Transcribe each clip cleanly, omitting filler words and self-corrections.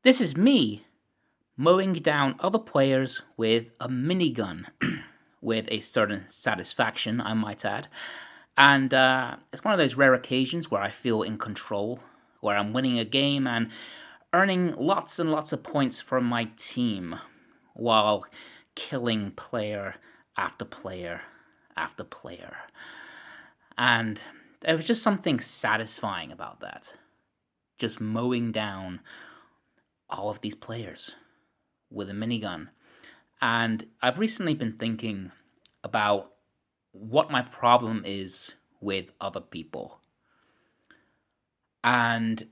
This is me mowing down other players with a minigun, with a certain satisfaction, I might add. And it's one of those rare occasions where I feel in control, where I'm winning a game and earning lots and lots of points for my team while killing player after player after player. And there was just something satisfying about that. Just mowing down all of these players with a minigun. And I've recently been thinking about what my problem is with other people and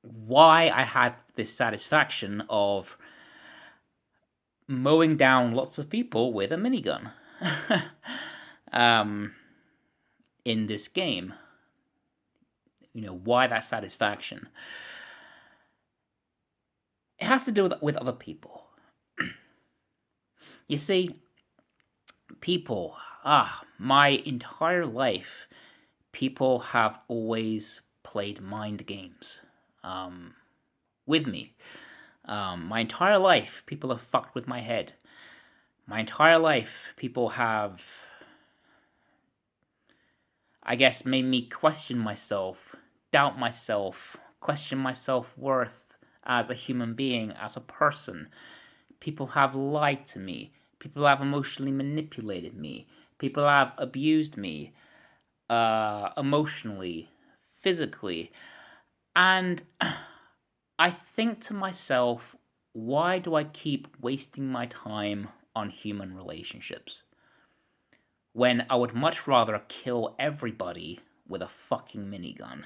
why I had this satisfaction of mowing down lots of people with a minigun um, in this game. Why that satisfaction? It has to do with other people. You see, people, my entire life, people have always played mind games with me. My entire life, people have fucked with my head. My entire life, people have, I guess, made me question myself, doubt myself, question my self-worth as a human being, as a person. People have lied to me. People have emotionally manipulated me. People have abused me emotionally, physically. And I think to myself, why do I keep wasting my time on human relationships when I would much rather kill everybody with a fucking minigun?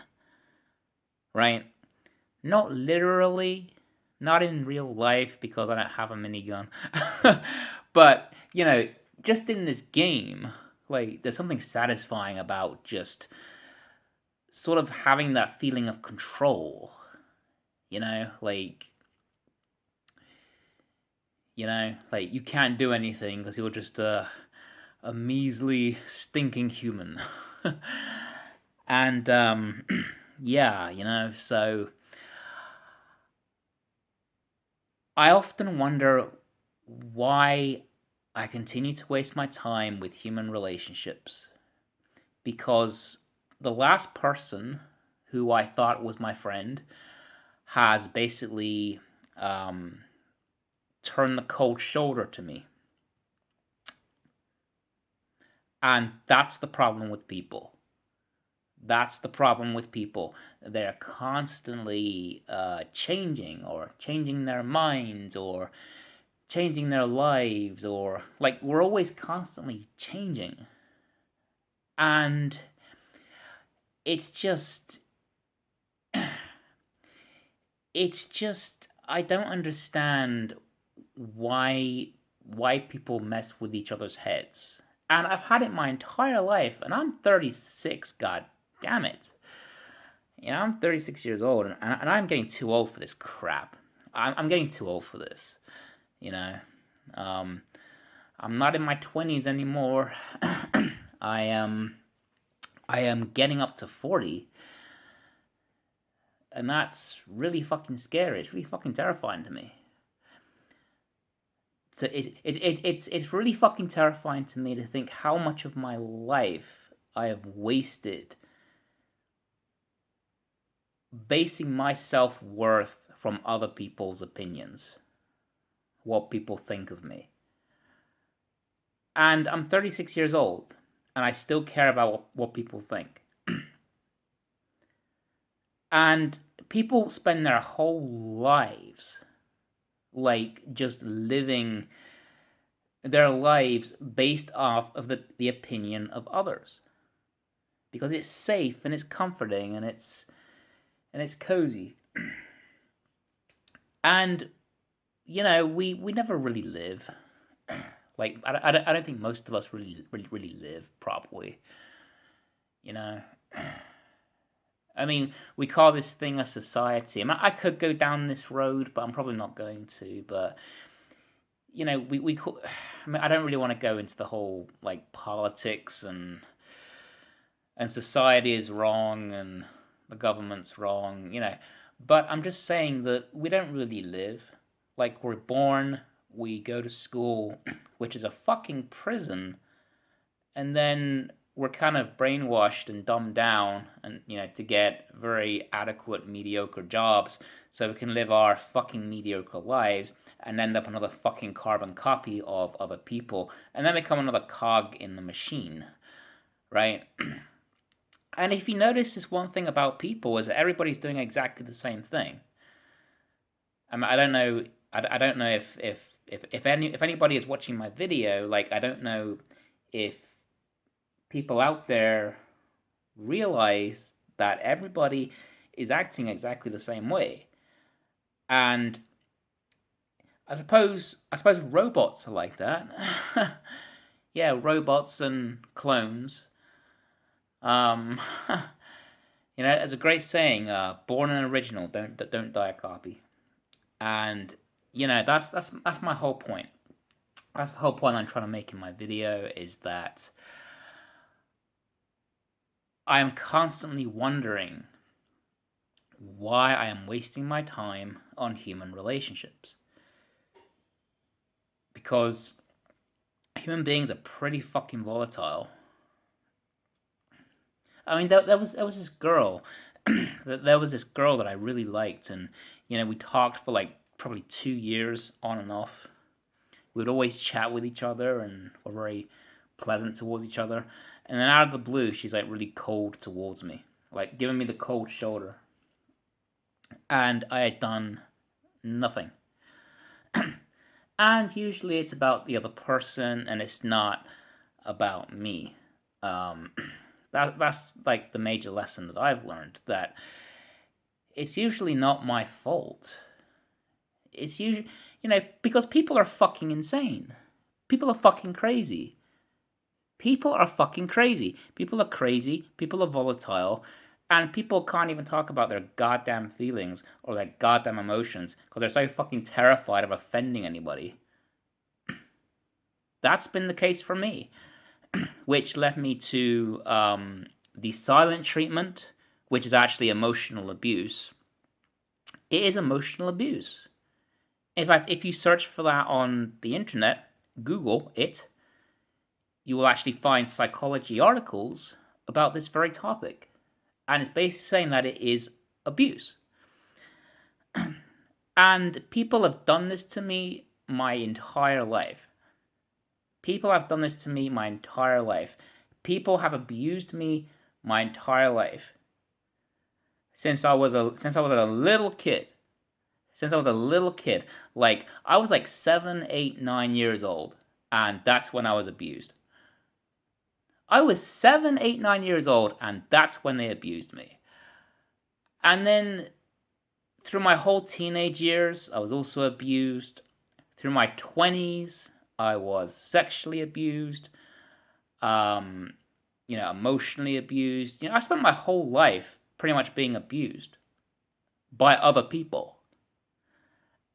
Right? Not literally, not in real life because I don't have a minigun. But, just in this game, like, there's something satisfying about just sort of having that feeling of control. Like, you can't do anything because you're just a measly, stinking human. And, yeah, so I often wonder why I continue to waste my time with human relationships. Because the last person who I thought was my friend has basically turned the cold shoulder to me. And that's the problem with people. That's the problem with people. They're constantly changing, or changing their minds, or changing their lives, or like we're always constantly changing. And it's just I don't understand why people mess with each other's heads. And I've had it my entire life, and I'm 36, god damn it. I'm 36 years old, and I'm getting too old for this crap. I'm getting too old for this, you know. Um, I'm not in my 20s anymore. I am getting up to 40, and that's really fucking scary. It's really fucking terrifying to me. It's really fucking terrifying to me to think how much of my life I have wasted basing my self-worth from other people's opinions, what people think of me. And I'm 36 years old, and I still care about what people think. And people spend their whole lives like just living their lives based off of the opinion of others, because it's safe and it's comforting and it's cozy. And we never really live. Like, I don't think most of us really live properly. You know, I mean, we call this thing a society. I could go down this road, but I'm probably not going to. But we call. I mean, I don't really want to go into the whole like politics and society is wrong and the government's wrong. But I'm just saying that we don't really live. Like, we're born, we go to school, which is a fucking prison, and then we're kind of brainwashed and dumbed down and to get very adequate mediocre jobs so we can live our fucking mediocre lives and end up another fucking carbon copy of other people and then become another cog in the machine, right? And if you notice this one thing about people is that everybody's doing exactly the same thing. I don't know. I don't know if anybody is watching my video. Like, I don't know if people out there realize that everybody is acting exactly the same way. And I suppose robots are like that. Yeah, robots and clones. Um, there's a great saying: "Born an original, don't die a copy." And that's my whole point. That's the whole point I'm trying to make in my video, is that I am constantly wondering why I am wasting my time on human relationships. Because human beings are pretty fucking volatile. I mean, there was this girl, there was this girl that I really liked, and we talked for like probably 2 years on and off. We would always chat with each other and were very pleasant towards each other. And then out of the blue, she's like really cold towards me, like giving me the cold shoulder. And I had done nothing. And usually it's about the other person, and it's not about me. That's like the major lesson that I've learned, that it's usually not my fault. It's usually, because people are fucking insane. People are fucking crazy. People are fucking crazy. People are crazy. People are volatile. And people can't even talk about their goddamn feelings or their goddamn emotions because they're so fucking terrified of offending anybody. That's been the case for me, which led me to the silent treatment, which is actually emotional abuse. It is emotional abuse. In fact, if you search for that on the internet, Google it, you will actually find psychology articles about this very topic. And it's basically saying that it is abuse. And people have done this to me my entire life. People have done this to me my entire life. People have abused me my entire life. Since I was a little kid. Since I was a little kid. Like, I was like 7, 8, 9 years old. And that's when I was abused. I was 7, 8, 9 years old, and that's when they abused me. And then through my whole teenage years, I was also abused. Through my 20s, I was sexually abused, emotionally abused. I spent my whole life pretty much being abused by other people.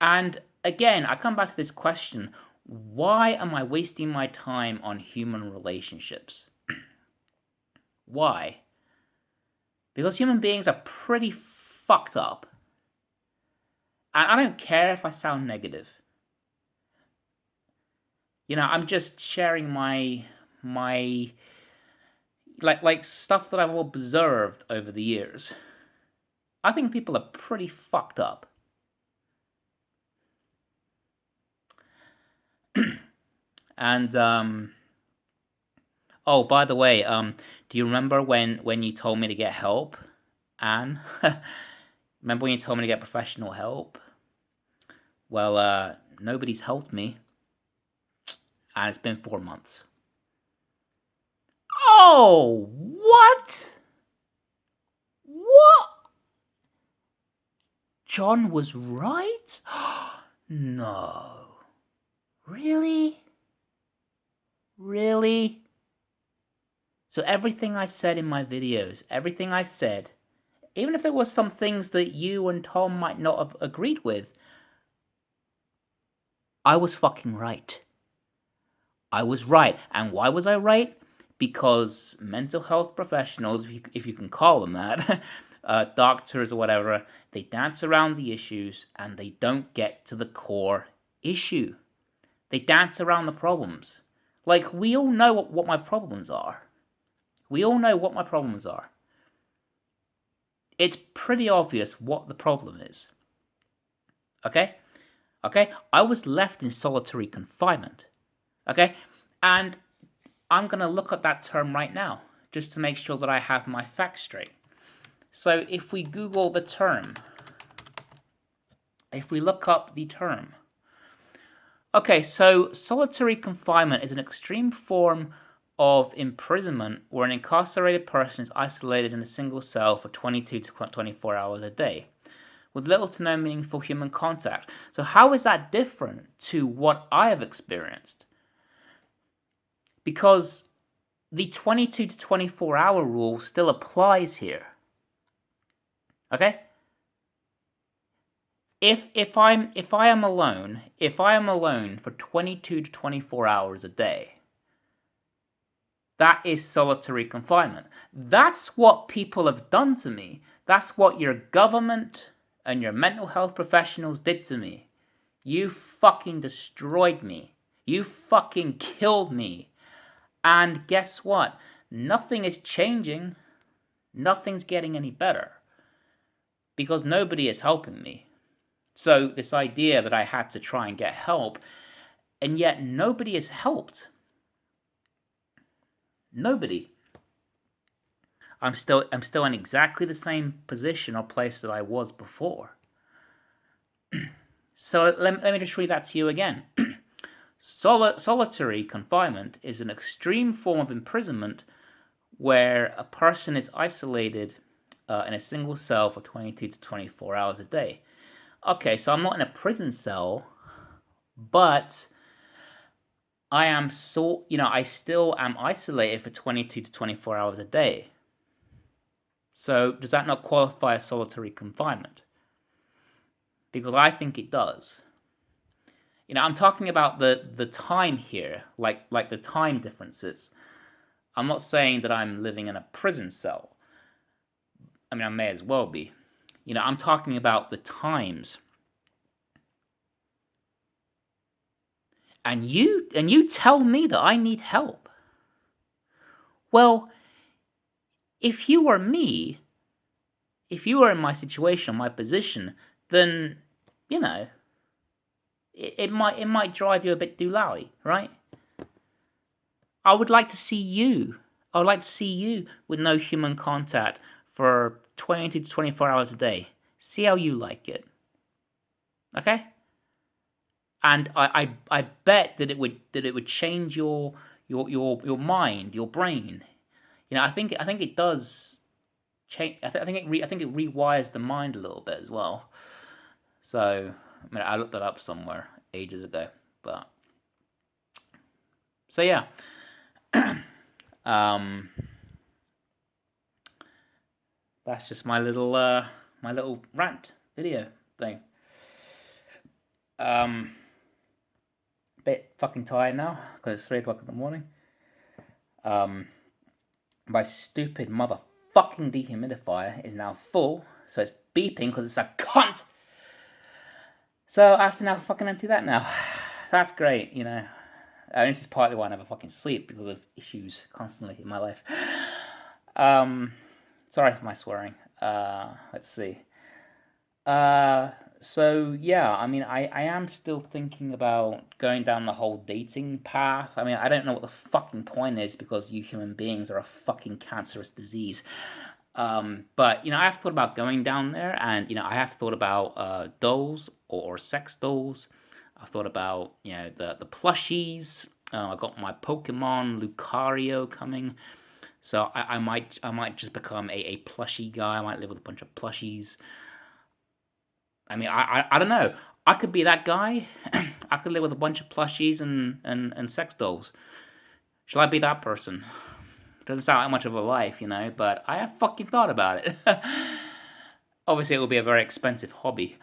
And again, I come back to this question: why am I wasting my time on human relationships? Why? Because human beings are pretty fucked up. And I don't care if I sound negative. I'm just sharing my like stuff that I've observed over the years. I think people are pretty fucked up. And oh, by the way, do you remember when you told me to get help, Anne? Remember when you told me to get professional help? Well, nobody's helped me, and it's been 4 months. Oh, what? What? John was right? No. Really? Really? So everything I said in my videos, everything I said, even if there was some things that you and Tom might not have agreed with, I was fucking right. I was right. And why was I right? Because mental health professionals, if you can call them that, doctors or whatever, they dance around the issues and they don't get to the core issue. They dance around the problems. Like, we all know what my problems are. We all know what my problems are. It's pretty obvious what the problem is. Okay? Okay? I was left in solitary confinement. Okay? And I'm going to look at that term right now, just to make sure that I have my facts straight. So if we Google the term, if we look up the term, okay, so solitary confinement is an extreme form of imprisonment where an incarcerated person is isolated in a single cell for 22 to 24 hours a day, with little to no meaningful human contact. So how is that different to what I have experienced? Because the 22 to 24 hour rule still applies here. Okay? If I am alone for 22 to 24 hours a day, that is solitary confinement. That's what people have done to me. That's what your government and your mental health professionals did to me. You fucking destroyed me. You fucking killed me. And guess what? Nothing is changing. Nothing's getting any better. Because nobody is helping me. So this idea that I had to try and get help, and yet nobody is helped. Nobody. I'm still in exactly the same position or place that I was before. So let me just read that to you again. Solitary confinement is an extreme form of imprisonment where a person is isolated in a single cell for 22 to 24 hours a day. Okay, so I'm not in a prison cell, but I am I still am isolated for 22 to 24 hours a day. So does that not qualify as solitary confinement? Because I think it does. I'm talking about the time here, like the time differences. I'm not saying that I'm living in a prison cell. I mean, I may as well be. I'm talking about the times. And you tell me that I need help. Well, if you were me, if you were in my situation, my position, then, it might drive you a bit doolally, right? I would like to see you. I would like to see you with no human contact for 20 to 24 hours a day. See how you like it. Okay? And I bet that it would change your mind, your brain. I think it does change. I think it rewires the mind a little bit as well. So I looked that up somewhere ages ago, but so yeah. That's just my little rant video thing. Bit fucking tired now because it's 3 o'clock in the morning. My stupid motherfucking dehumidifier is now full, so it's beeping because it's a cunt. So I have to now fucking empty that now. That's great, And this is partly why I never fucking sleep, because of issues constantly in my life. Sorry for my swearing. Let's see. So yeah, I am still thinking about going down the whole dating path. I don't know what the fucking point is, because you human beings are a fucking cancerous disease. But I have thought about going down there, and I have thought about dolls or sex dolls. I've thought about the plushies. I got my Pokemon Lucario coming, so I might just become a plushie guy. I might live with a bunch of plushies. I don't know. I could be that guy. I could live with a bunch of plushies and sex dolls. Shall I be that person? Doesn't sound like much of a life, but I have fucking thought about it. Obviously, it will be a very expensive hobby,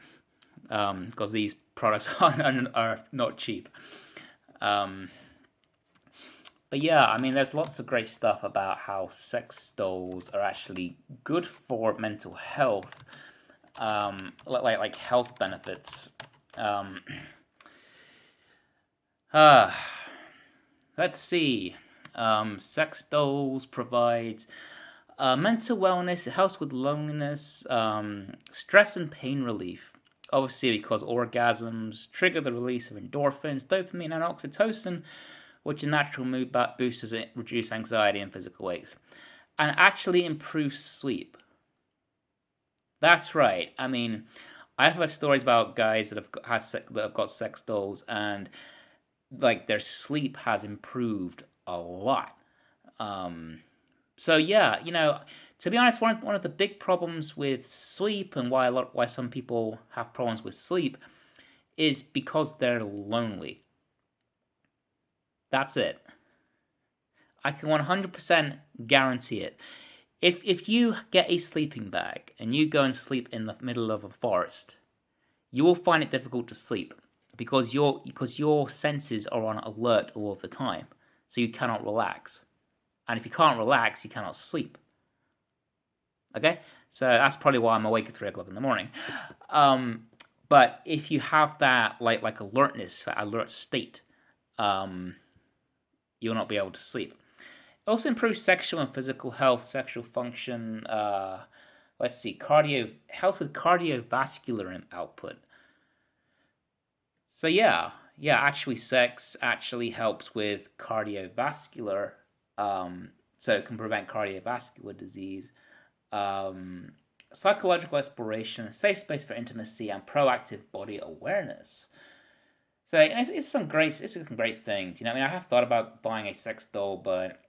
because these products are not cheap. But yeah, I mean, there's lots of great stuff about how sex dolls are actually good for mental health, like health benefits. Um, uh, let's see. Sex dolls provide mental wellness. It helps with loneliness, stress, and pain relief. Obviously, because orgasms trigger the release of endorphins, dopamine, and oxytocin, which are natural mood boosters that reduce anxiety and physical aches, and actually improve sleep. That's right. I mean, I've heard stories about guys that have got sex dolls, and like their sleep has improved a lot. Um, so yeah, to be honest, one of the big problems with sleep and why some people have problems with sleep is because they're lonely. That's it. I can 100% guarantee it. If you get a sleeping bag and you go and sleep in the middle of a forest, you will find it difficult to sleep because your senses are on alert all of the time, so you cannot relax. And if you can't relax, you cannot sleep. Okay, so that's probably why I'm awake at 3 o'clock in the morning. Um, but if you have that like alertness, that alert state, um, you'll not be able to sleep. It also improves sexual and physical health, sexual function. Let's see, health with cardiovascular output. So yeah, actually, sex actually helps with cardiovascular. So it can prevent cardiovascular disease. Um, Psychological exploration, a safe space for intimacy, and proactive body awareness. So it's some great things. I mean, I have thought about buying a sex doll, but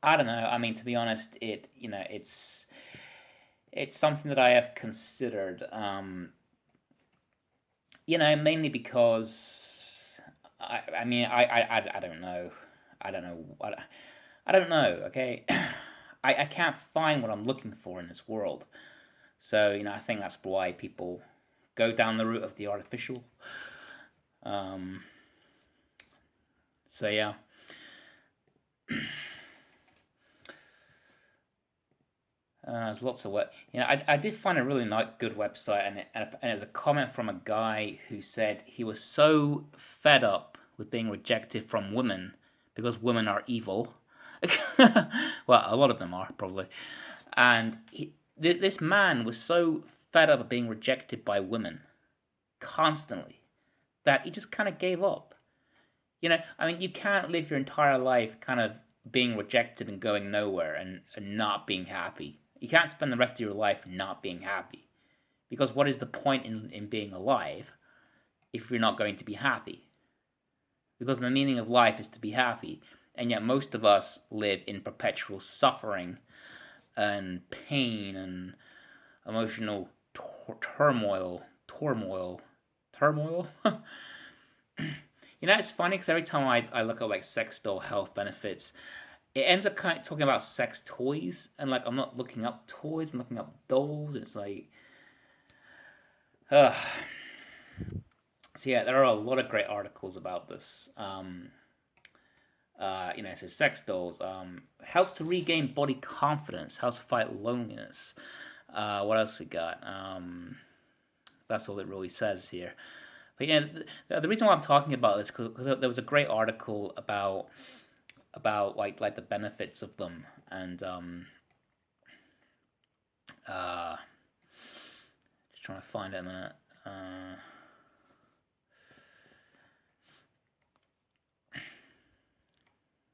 I don't know. I mean, to be honest, it's something that I have considered. Mainly because I mean, I don't know. I don't know. I don't know. Okay, I can't find what I'm looking for in this world. So I think that's why people go down the route of the artificial. Um, so yeah. There's lots of work. I did find a really good website, and it was a comment from a guy who said he was so fed up with being rejected from women because women are evil. Well, a lot of them are probably, and this man was so fed up of being rejected by women constantly that he just kind of gave up. I mean, you can't live your entire life kind of being rejected and going nowhere and not being happy. You can't spend the rest of your life not being happy. Because what is the point in being alive if you're not going to be happy? Because the meaning of life is to be happy. And yet most of us live in perpetual suffering and pain and emotional turmoil. It's funny because every time I look at like sex doll health benefits, it ends up kind of talking about sex toys, and like I'm not looking up toys, I'm looking up dolls. And it's like, uh. So yeah, there are a lot of great articles about this. So sex dolls helps to regain body confidence, helps to fight loneliness. What else we got? That's all it really says here. But the reason why I'm talking about this because there was a great article about like the benefits of them and uh, just trying to find it a minute.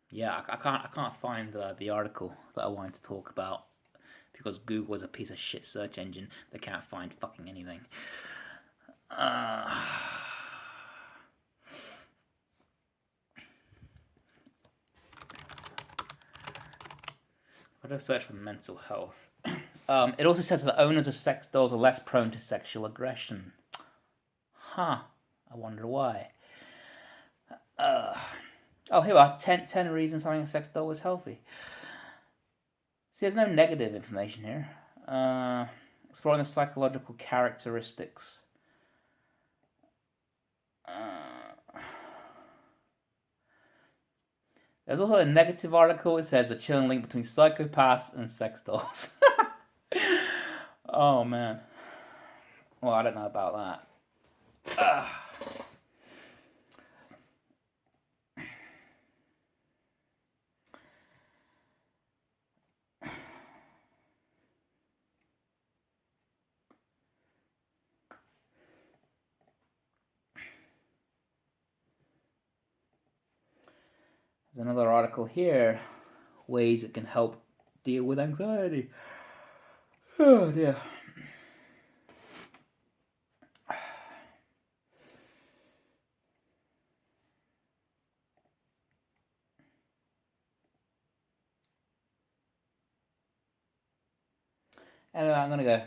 Yeah, I can't find the article that I wanted to talk about because Google is a piece of shit search engine that can't find fucking anything. What do I search for mental health? It also says that owners of sex dolls are less prone to sexual aggression. Huh. I wonder why. Oh, here are 10 reasons having a sex doll is healthy. See, there's no negative information here. Exploring the psychological characteristics. There's also a negative article. It says the chilling link between psychopaths and sex dolls. Oh man. Well, I don't know about that. There's another article here. Ways it can help deal with anxiety. Oh dear. Anyway, I'm gonna go.